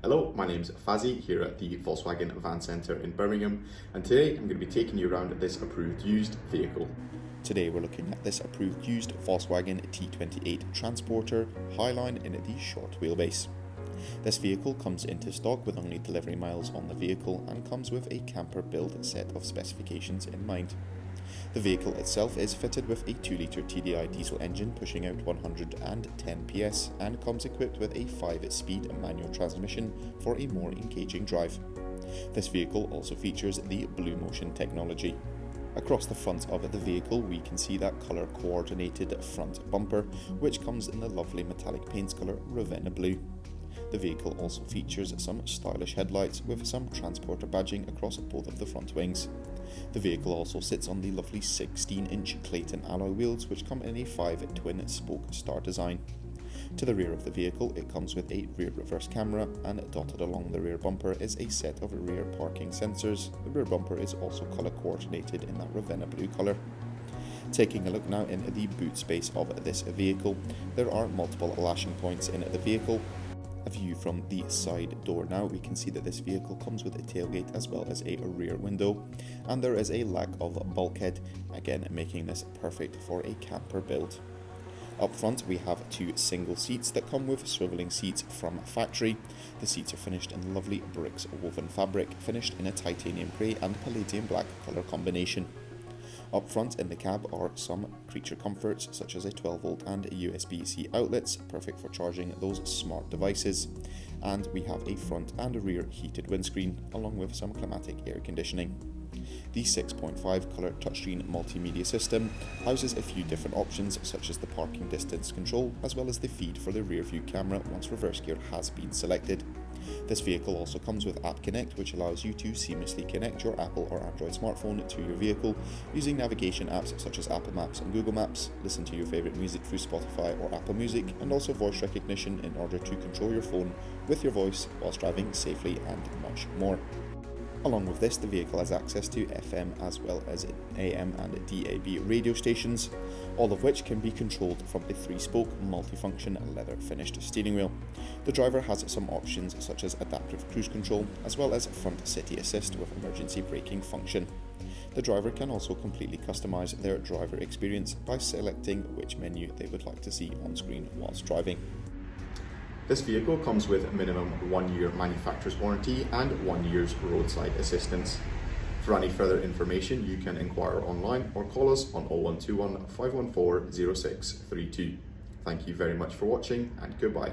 Hello, my name's Fazzy here at the Volkswagen Van Centre in Birmingham, and today I'm going to be taking you around this approved used vehicle. Today we're looking at this approved used Volkswagen T28 Transporter Highline in the short wheelbase. This vehicle comes into stock with only delivery miles on the vehicle and comes with a camper build set of specifications in mind. The vehicle itself is fitted with a 2.0 TDI diesel engine pushing out 110 PS and comes equipped with a 5-speed manual transmission for a more engaging drive. This vehicle also features the Blue Motion technology. Across the front of the vehicle we can see that colour coordinated front bumper, which comes in the lovely metallic paint colour Ravenna blue. The vehicle also features some stylish headlights with some transporter badging across both of the front wings. The vehicle also sits on the lovely 16-inch Clayton alloy wheels, which come in a 5 twin-spoke star design. To the rear of the vehicle it comes with a rear reverse camera, and dotted along the rear bumper is a set of rear parking sensors. The rear bumper is also colour coordinated in that Ravenna blue colour. Taking a look now into the boot space of this vehicle, there are multiple lashing points in the vehicle. A view from the side door now, we can see that this vehicle comes with a tailgate as well as a rear window, and there is a lack of bulkhead, again making this perfect for a camper build. Up front we have two single seats that come with swivelling seats from factory. The seats are finished in lovely bricks woven fabric, finished in a titanium grey and palladium black colour combination. Up front in the cab are some creature comforts such as a 12V and USB-C outlets, perfect for charging those smart devices, and we have a front and a rear heated windscreen along with some climatic air conditioning. The 6.5 colour touchscreen multimedia system houses a few different options such as the parking distance control as well as the feed for the rear view camera once reverse gear has been selected. This vehicle also comes with App Connect, which allows you to seamlessly connect your Apple or Android smartphone to your vehicle using navigation apps such as Apple Maps and Google Maps, listen to your favourite music through Spotify or Apple Music, and also voice recognition in order to control your phone with your voice whilst driving safely, and much more. Along with this, the vehicle has access to FM as well as AM and DAB radio stations, all of which can be controlled from a 3-spoke multifunction leather finished steering wheel. The driver has some options such as adaptive cruise control as well as front city assist with emergency braking function. The driver can also completely customise their driver experience by selecting which menu they would like to see on screen whilst driving. This vehicle comes with minimum 1-year manufacturer's warranty and 1 year's roadside assistance. For any further information you can inquire online or call us on 0121 514 0632. Thank you very much for watching, and goodbye.